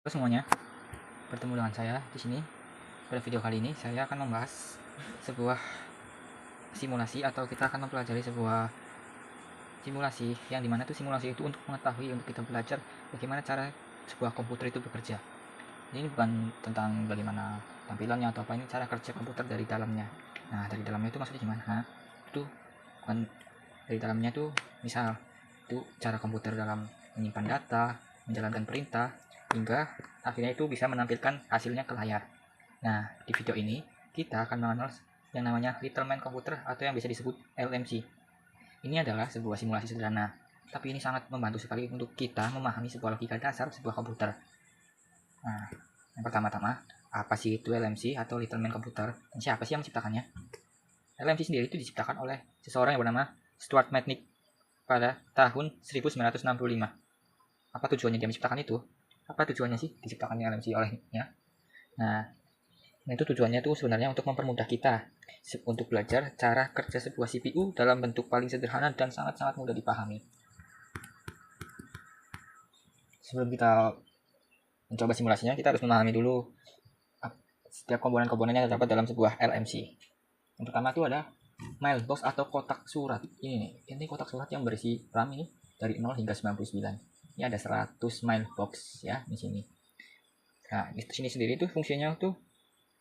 Halo semuanya, bertemu dengan saya di sini. Pada video kali ini saya akan membahas sebuah simulasi atau kita akan mempelajari sebuah simulasi yang dimana tuh simulasi itu untuk mengetahui, untuk kita belajar bagaimana cara sebuah komputer itu bekerja. Ini bukan tentang bagaimana tampilannya atau apa, ini cara kerja komputer dari dalamnya. Nah, dari dalamnya itu maksudnya gimana? Itu bukan dari dalamnya tuh, misal itu cara komputer dalam menyimpan data, menjalankan perintah, hingga akhirnya itu bisa menampilkan hasilnya ke layar. Nah, di video ini kita akan mengenal yang namanya Little Man Computer atau yang bisa disebut LMC. Ini adalah sebuah simulasi sederhana, tapi ini sangat membantu sekali untuk kita memahami sebuah logika dasar sebuah komputer. Nah, yang pertama-tama, apa sih itu LMC atau Little Man Computer? Dan siapa sih yang menciptakannya? LMC sendiri itu diciptakan oleh seseorang yang bernama Stuart Metnick pada tahun 1965. Apa tujuannya dia menciptakan itu? Apa tujuannya sih diciptakannya LMC olehnya? Nah, itu tujuannya tuh sebenarnya untuk mempermudah kita untuk belajar cara kerja sebuah CPU dalam bentuk paling sederhana dan sangat-sangat mudah dipahami. Sebelum kita mencoba simulasinya, kita harus memahami dulu setiap komponen-komponen yang terdapat dalam sebuah LMC. Yang pertama itu ada mailbox atau kotak surat. Ini kotak surat yang berisi RAM ini dari 0 hingga 99. Ini ada 100 mailbox ya di sini. Nah, di sini sendiri tuh fungsinya tuh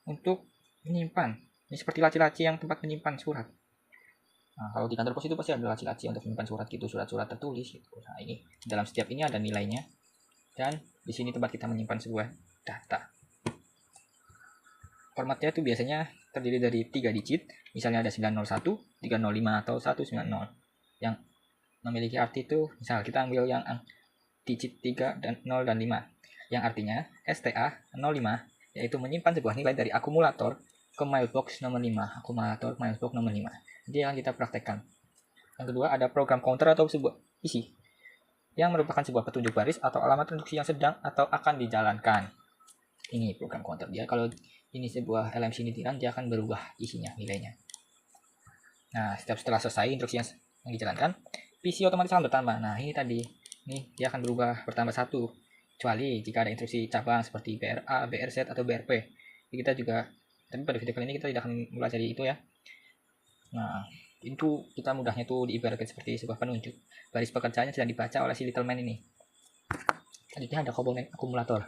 untuk menyimpan. Ini seperti laci-laci yang tempat menyimpan surat. Nah, kalau di kantor pos itu pasti ada laci-laci untuk menyimpan surat gitu, surat-surat tertulis gitu. Nah, ini dalam setiap ini ada nilainya. Dan di sini tempat kita menyimpan sebuah data. Formatnya itu biasanya terdiri dari 3 digit, misalnya ada 901, 305 atau 190. Yang memiliki arti itu, misal kita ambil yang digit 3 dan 0 dan 5. Yang artinya STA 05 yaitu menyimpan sebuah nilai dari akumulator ke mailbox nomor 5, akumulator mailbox nomor 5. Jadi yang kita praktekkan. Yang kedua ada program counter atau sebuah isi yang merupakan sebuah petunjuk baris atau alamat instruksi yang sedang atau akan dijalankan. Ini program counter. Dia kalau ini sebuah LMC nitiran, dia akan berubah isinya, nilainya. Nah, setelah selesai instruksi yang dijalankan, PC otomatis akan bertambah. Nah, ini tadi, ini dia akan berubah bertambah 1. Kecuali jika ada instruksi cabang seperti BRA, BRZ atau BRP. Jadi kita juga, tapi pada video kali ini kita tidak akan mempelajari itu ya. Nah, itu kita mudahnya tuh diibaratkan seperti sebuah penunjuk. Baris pekerjaannya sedang dibaca oleh si Little Man ini. Selanjutnya ada komponen akumulator.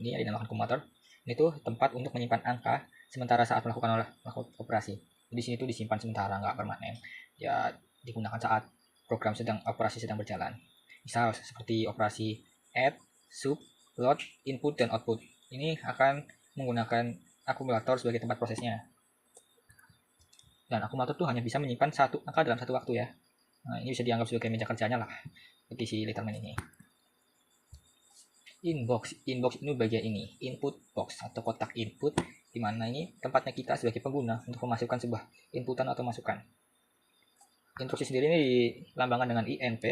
Ini yang dinamakan akumulator. Ini tuh tempat untuk menyimpan angka sementara saat melakukan operasi. Di sini tuh disimpan sementara, nggak permanen. Ya digunakan saat program operasi sedang berjalan. Misal seperti operasi add, sub, load, input, dan output. Ini akan menggunakan akumulator sebagai tempat prosesnya. Dan akumulator tuh hanya bisa menyimpan satu angka dalam satu waktu ya. Nah, ini bisa dianggap sebagai meja kerjanya lah, seperti si Letterman ini. Inbox ini bagian ini, input box atau kotak input, di mana ini tempatnya kita sebagai pengguna untuk memasukkan sebuah inputan atau masukan. Instruksi sendiri ini dilambangkan dengan INP,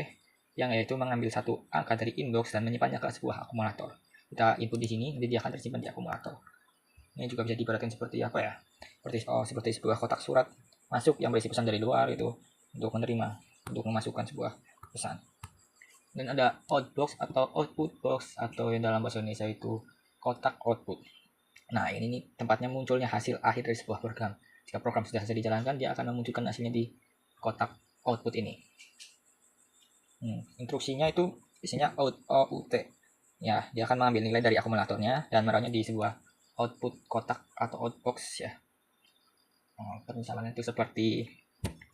yang yaitu mengambil satu angka dari inbox dan menyimpannya ke sebuah akumulator. Kita input di sini, nanti dia akan tersimpan di akumulator. Ini juga bisa diibaratkan seperti apa ya? Seperti sebuah kotak surat masuk yang berisi pesan dari luar itu untuk menerima, untuk memasukkan sebuah pesan. Dan ada outbox atau output box atau yang dalam bahasa Indonesia itu kotak output. Nah, ini nih tempatnya munculnya hasil akhir dari sebuah program. Jika program sudah selesai dijalankan, dia akan memunculkan hasilnya di kotak output ini. Instruksinya itu isinya out. Ya, dia akan mengambil nilai dari akumulatornya dan menaruhnya di sebuah output kotak atau outbox ya. Permisalannya itu seperti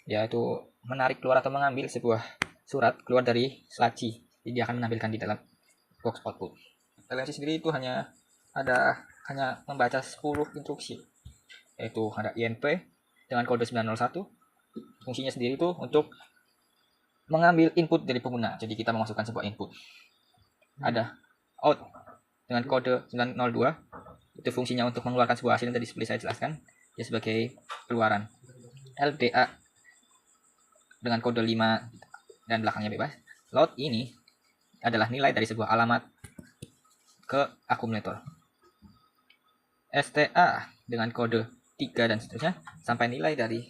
ya itu menarik keluar atau mengambil sebuah surat keluar dari laci. Jadi dia akan menampilkan di dalam box output. LMC sendiri itu hanya membaca 10 instruksi. Yaitu ada INP dengan kode 901. Fungsinya sendiri itu untuk mengambil input dari pengguna. Jadi kita memasukkan sebuah input. Ada out dengan kode 902. Itu fungsinya untuk mengeluarkan sebuah hasil yang tadi seperti saya jelaskan. Ya sebagai keluaran. LDA dengan kode 5 dan belakangnya bebas. Load ini adalah nilai dari sebuah alamat ke akumulator. STA dengan kode 3 dan seterusnya sampai nilai dari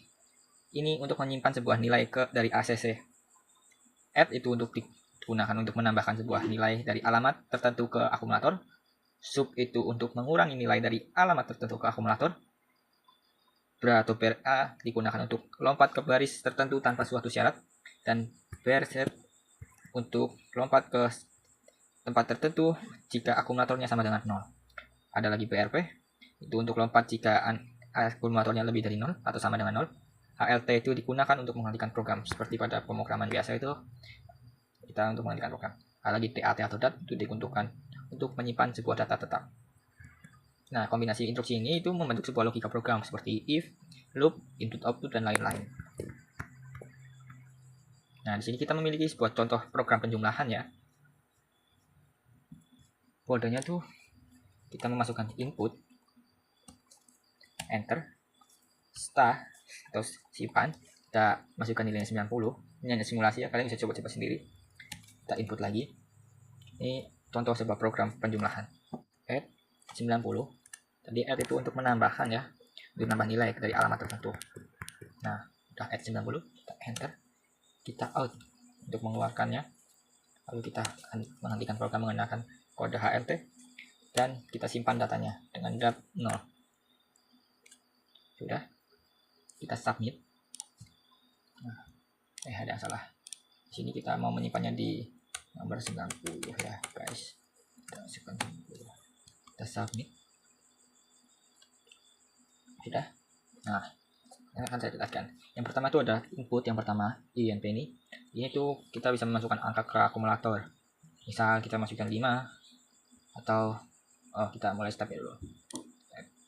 ini untuk menyimpan sebuah nilai dari ACC. Add itu untuk digunakan untuk menambahkan sebuah nilai dari alamat tertentu ke akumulator. Sub itu untuk mengurangi nilai dari alamat tertentu ke akumulator. Bra atau BRA digunakan untuk lompat ke baris tertentu tanpa suatu syarat. Dan BRZ untuk lompat ke tempat tertentu jika akumulatornya sama dengan 0. Ada lagi BRP, itu untuk lompat jika akumulatornya lebih dari 0 atau sama dengan 0. HLT itu digunakan untuk menghentikan program, seperti pada pemrograman biasa itu kita untuk menghentikan program. Ada lagi TAT atau DAT, itu digunakan untuk menyimpan sebuah data tetap. Nah, kombinasi instruksi ini itu membentuk sebuah logika program seperti if, loop, input output, dan lain-lain. Nah, di sini kita memiliki sebuah contoh program penjumlahan ya. Kodenya tuh kita memasukkan input, enter, star atau simpan, kita masukkan nilainya 90. Ini hanya simulasi ya, kalian bisa coba-coba sendiri. Kita input lagi. Ini contoh sebuah program penjumlahan. Add 90. Tadi add itu untuk menambahkan ya, untuk menambah nilai dari alamat tertentu. Nah, udah add 90, kita enter, kita out untuk mengeluarkannya. Lalu kita akan menghentikan program menggunakan kode HLT dan kita simpan datanya dengan DAT 0. Sudah, kita submit. Nah, ada yang salah. Di sini kita mau menyimpannya di nomor 90 ya, guys. Kita masukkan 90. Kita submit. Sudah. Nah, ini akan saya jelaskan. Yang pertama itu ada input yang pertama, INP ini. Ini tuh kita bisa memasukkan angka ke akumulator. Misal kita masukkan 5 atau kita mulai step dulu.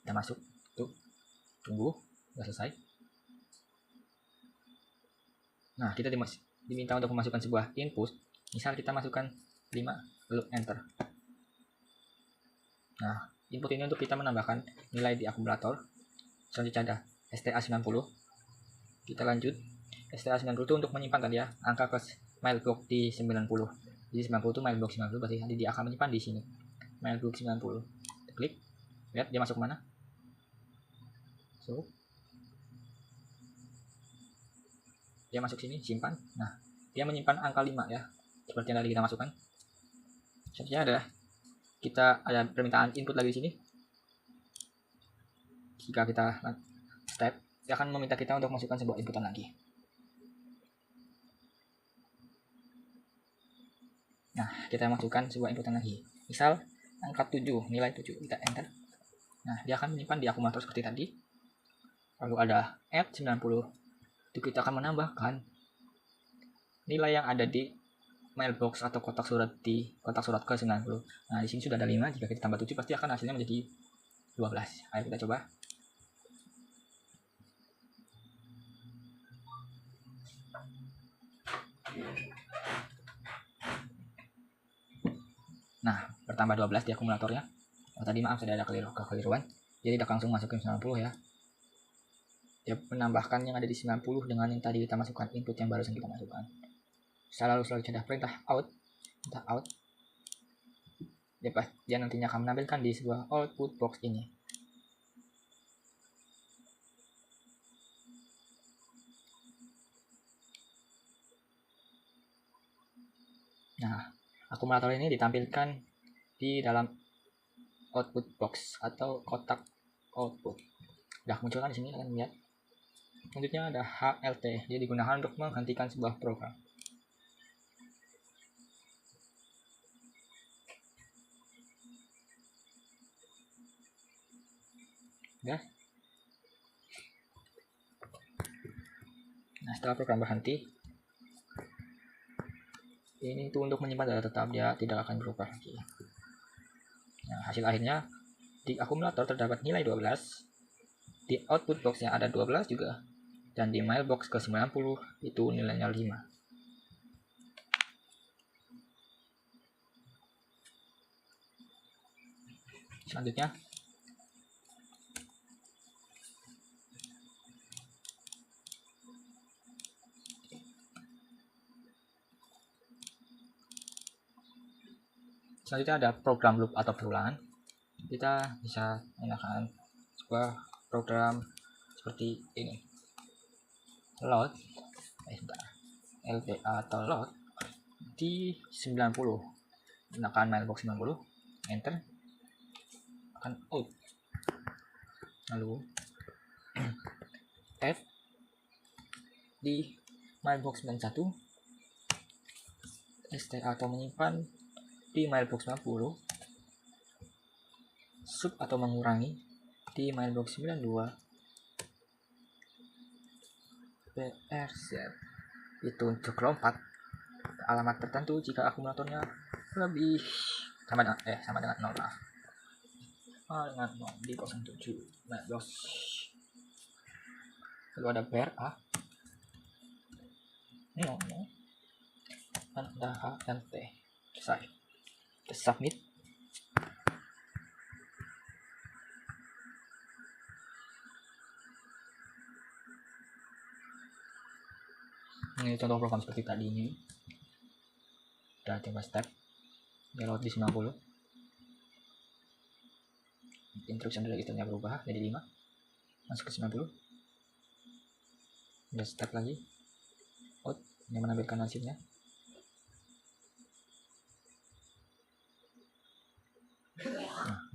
Kita masuk, tuh. Tunggu, sudah selesai. Nah, kita diminta untuk memasukkan sebuah input. Misal kita masukkan 5, lalu enter. Nah, input ini untuk kita menambahkan nilai di akumulator. Selanjutnya ada STA90. Kita lanjut. STA90 itu untuk menyimpan tadi ya, angka ke mailbox di 90. Jadi 90 itu mailbox 90, berarti nanti dia akan menyimpan di sini. Mailbox 90. Kita klik. Lihat dia masuk mana? So. Dia masuk sini, simpan. Nah, dia menyimpan angka 5 ya. Seperti yang tadi kita masukkan. Selanjutnya ada permintaan input lagi di sini. Jika kita step, dia akan meminta kita untuk masukkan sebuah inputan lagi. Nah, kita masukkan sebuah inputan lagi. Misal angka 7, nilai 7, kita enter. Nah, dia akan menyimpan di akumulator seperti tadi. Lalu ada add 90. Itu kita akan menambahkan nilai yang ada di mailbox atau kotak surat di kotak surat ke 90. Nah, di sini sudah ada 5, jika kita tambah 7 pasti akan hasilnya menjadi 12. Ayo kita coba. Nah, bertambah 12 di akumulatornya. Tadi maaf sudah ada kekeliruan. Jadi kita langsung masukin 90 ya. Dia menambahkan yang ada di 90 dengan yang tadi kita masukkan input yang barusan kita masukkan. Selalu ada perintah out. Perintah out. Dia nantinya akan menampilkan di sebuah output box ini. Nah, akumulator ini ditampilkan di dalam output box atau kotak output. Udah munculkan di sini, kalian lihat. Selanjutnya ada HLT, dia digunakan untuk menghentikan sebuah program. Ya. Nah, setelah program berhenti, ini itu untuk menyimpan data tetap, dia tidak akan berubah lagi. Nah, hasil akhirnya di akumulator terdapat nilai 12, di output boxnya ada 12 juga, dan di mailbox ke 90 itu nilainya 5. Selanjutnya ada program loop atau perulangan. Kita bisa menggunakan sebuah program seperti ini. Load LDA atau load di 90. Gunakan mailbox 90. Enter. akan out. Lalu F di mailbox 91 ST atau menyimpan di mailbox 90, sub atau mengurangi di mailbox 92 BRZ itu untuk lompat ke alamat tertentu jika akumulatornya lebih sama dengan 0 lah. Dengan 0 di 07 mailbox. Lalu ada BRA dan ada HLT. Selesai. Submit. Ini contoh program seperti tadi ini. Udah coba step. Download di 90. Instruction registernya berubah jadi 5. Masuk ke 90. Udah step lagi. Out. Ini menampilkan hasilnya.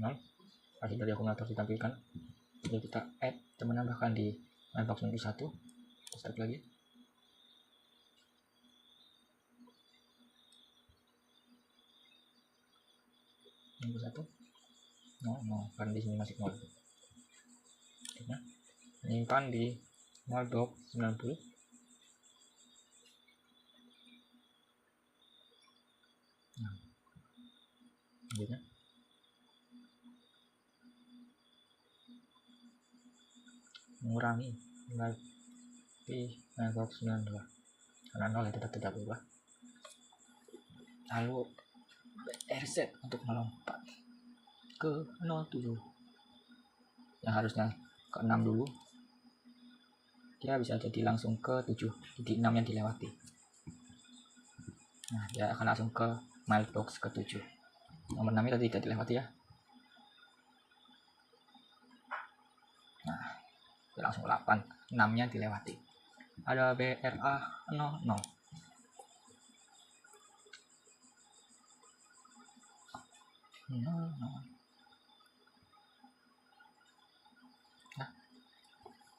Nah, hasil dari akumulator ditampilkan. Jadi kita add dan menambahkan di mailbox 91. Step lagi. Satu, karena di sini masih 0. Menyimpan di mailbox 90. Selanjutnya mengurangi di mailbox 92 karena 0 itu tidak berubah. Lalu RZ untuk melompat ke 07 yang harusnya ke 6 dulu, dia bisa jadi langsung ke 7, jadi 6 yang dilewati. Nah, dia akan langsung ke mailbox ke 7. Nomor 6 tadi tidak dilewati ya. Nah, dia langsung 8, 6 nya dilewati. Ada BRA 00.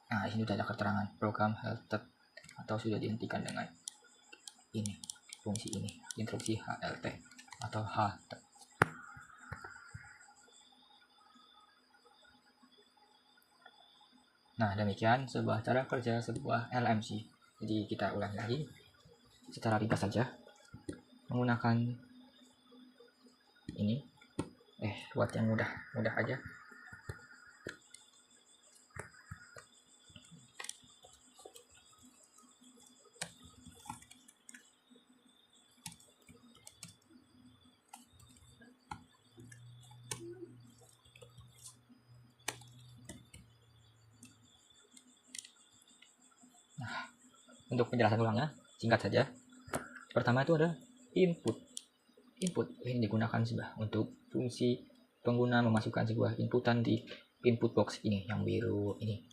Nah, di sini sudah ada keterangan program halted atau sudah dihentikan dengan ini, fungsi ini, instruksi HLT atau halted. Nah, demikian sebuah cara kerja sebuah LMC. Jadi kita ulang lagi secara ringkas saja menggunakan ini. Buat yang mudah aja. Nah, untuk penjelasan ulangnya singkat saja. Pertama itu ada input. Input ini digunakan untuk fungsi pengguna memasukkan sebuah inputan di input box ini yang biru ini.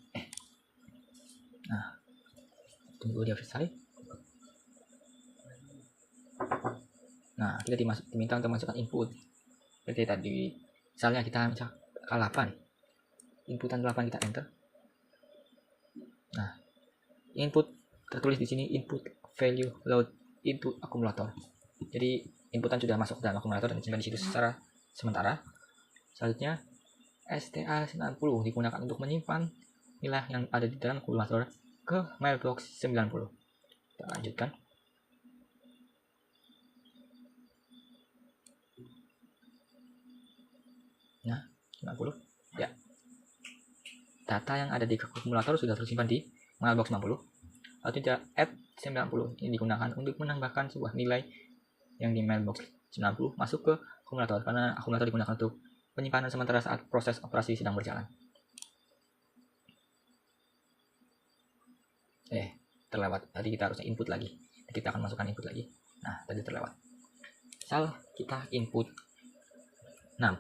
Nah, tunggu dia selesai. Nah, kita diminta untuk masukkan input. Seperti tadi, misalnya kita ke 8. Inputan 8 kita enter. Nah, input tertulis di sini input value load input akumulator. Jadi inputan sudah masuk dalam akumulator dan disimpan di situ secara sementara. Selanjutnya STA90 digunakan untuk menyimpan nilai yang ada di dalam akumulator ke mailbox 90. Kita lanjutkan. Nah, 90. Ya. Data yang ada di akumulator sudah tersimpan di mailbox 90. Lalu add 90 ini digunakan untuk menambahkan sebuah nilai yang di mailbox 90 masuk ke akumulator, karena akumulator digunakan untuk penyimpanan sementara saat proses operasi sedang berjalan. Terlewat. Tadi kita harusnya input lagi. Kita akan masukkan input lagi. Nah, tadi terlewat. Misal kita input 6.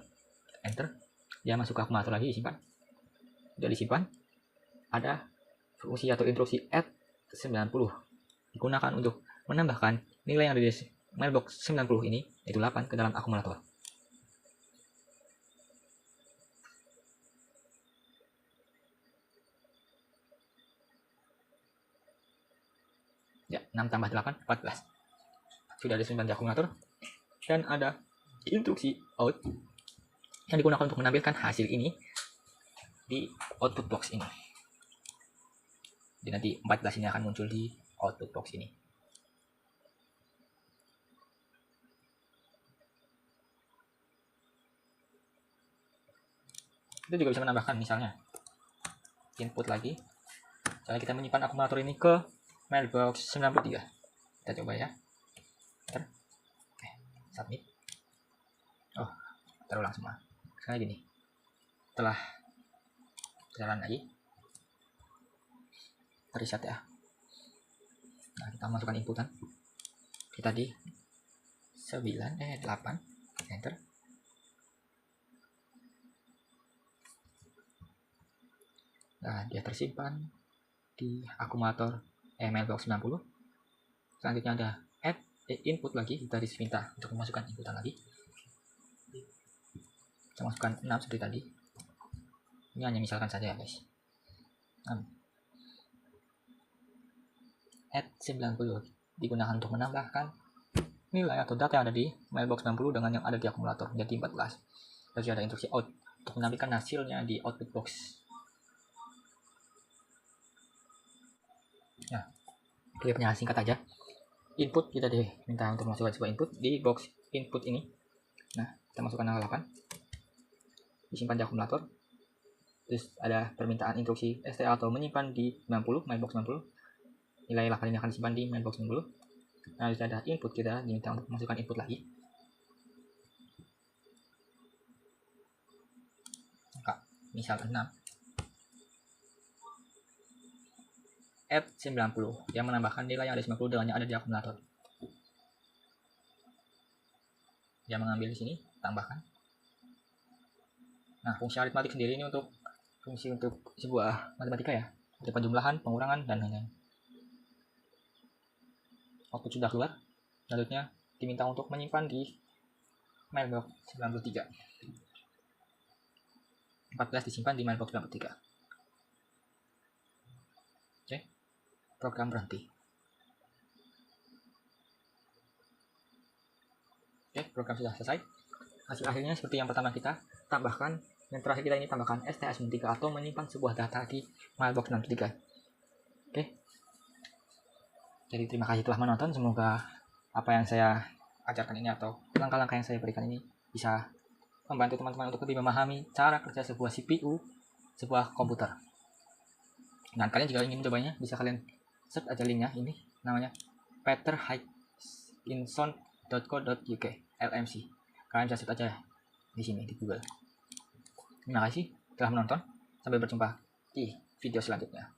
Enter. Dia masuk ke akumulator lagi, disimpan. Sudah disimpan. Ada fungsi atau instruksi add 90 digunakan untuk menambahkan nilai yang ada di mailbox 90 ini, yaitu 8, ke dalam akumulator. Ya, 6 tambah 8, 14. Sudah disimpan di akumulator. Dan ada instruksi out yang digunakan untuk menampilkan hasil ini di output box ini. Jadi nanti 14 ini akan muncul di output box ini. Kita juga bisa menambahkan misalnya input lagi. Misalnya kita menyimpan akumulator ini ke mailbox 93. Kita coba ya. Oke, submit. Oh, terulang semua. Sekarang gini. Setelah jalan lagi, reset ya. Nah, kita masukkan inputan. Kita di 8, enter. Nah, dia tersimpan di akumulator mailbox 90. Selanjutnya ada add input lagi, kita diminta untuk memasukkan inputan lagi. Kita masukkan 6 seperti tadi. Ini hanya misalkan saja ya guys. 6. Add 90 digunakan untuk menambahkan nilai atau data yang ada di mailbox 90 dengan yang ada di akumulator menjadi 14. Lalu ada instruksi out untuk menampilkan hasilnya di output box. Nah, klipnya singkat aja. Input kita diminta untuk masukkan sebuah input di box input ini. Nah, kita masukkan tanggal 8. Disimpan di akumulator. Terus ada permintaan instruksi STA atau menyimpan di 90, mailbox 90. Nilai 8 ini akan disimpan di mailbox 90. Nah, bisa ada input, kita diminta untuk masukkan input lagi. Maka, misal 6. Add 90 yang menambahkan nilai yang ada 90 dengan yang ada di akumulator. Dia mengambil di sini, tambahkan. Nah, fungsi aritmatik sendiri ini untuk fungsi untuk sebuah matematika ya, ada penjumlahan, pengurangan, dan lain-lain. Output sudah keluar. Selanjutnya diminta untuk menyimpan di mailbox 93. 14 disimpan di mailbox 93. Oke, program berhenti. Oke, program sudah selesai. Hasil akhirnya seperti yang pertama kita tambahkan. Yang terakhir kita ini tambahkan STS93 atau menyimpan sebuah data di mailbox 63. Oke. Jadi terima kasih telah menonton. Semoga apa yang saya ajarkan ini atau langkah-langkah yang saya berikan ini bisa membantu teman-teman untuk lebih memahami cara kerja sebuah CPU, sebuah komputer. Dan kalian jika ingin mencobanya, bisa kalian search aja linknya, ini namanya peterhutchinson.co.uk LMC. Kalian bisa search aja di sini di Google. Terima kasih telah menonton. Sampai berjumpa di video selanjutnya.